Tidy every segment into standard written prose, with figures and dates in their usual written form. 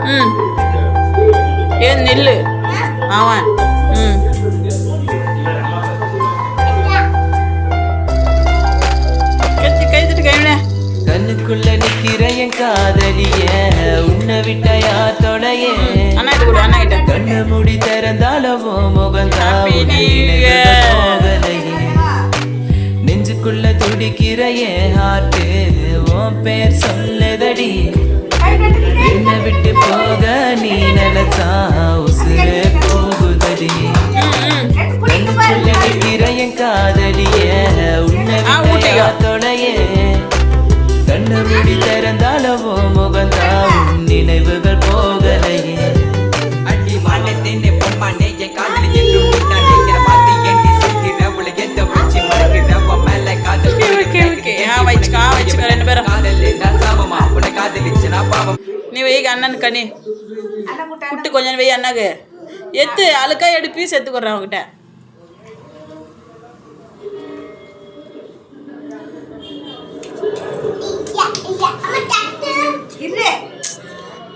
ம் ஏன் நில்லு அவன் ம் கைத்துட்டு கைவிட கண்ணுக்குள்ள நிக்கிற என் காதலிய உன்னை விட்ட யார் தொடைய அண்ணா இது கூட அண்ணா கிட்ட கண்ணு மூடி திறந்தாலவோ Happy நெஞ்சுக்குள்ள துடிக்கிற என் ஹார்ட் உன் பேர் சொல்லுதடி என்னை விட்டு போக நீ நினைச்சா உசுரே போகுதடி கண்ணுக்குள்ள நிக்கிற என் காதலிய உன்னை விட்ட யார் தொடைய கண்ணு மூடி திறந்தாலவோ முகந்தான் நினைவுகள் போகலையே அடி மாலை தேனே பொம்மானே என் காதலி என்றும் நானே என பார்த்து ஏண்டி சிரிக்கிற உள்ள எந்த வச்சு மறக்கிற உன் மேல காதல் வச்சுக்கோ ரெண்டு பேரும் காதலே நான் சாபமா உன்னை காதலிச்சு நான் பாவம் நீ வெய்க அண்ணன் கனி குட்டு கொஞ்சம் வெய் அண்ணாக்கு எத்து அழுக்கா எடு பீஸ் எடுத்துக்கிறேன் அவங்ககிட்ட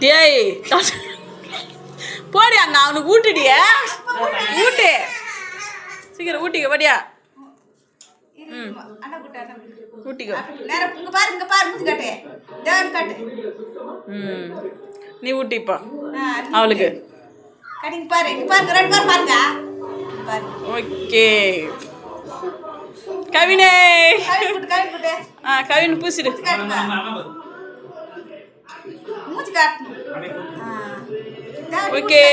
டேய் போடி அங்க அவனுக்கு ஊட்டுடிய ஊட்டு சீக்கிரம் ஊட்டிக்க படியா ஊட்டிக்கோ நீ ஊட்டிப்பா அவளுக்கு ஓகே கவினே கவின் பூசிடு ஓகே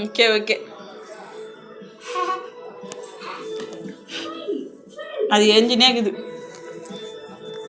ஓகே ஓகே அது எஞ்சினே இருக்குது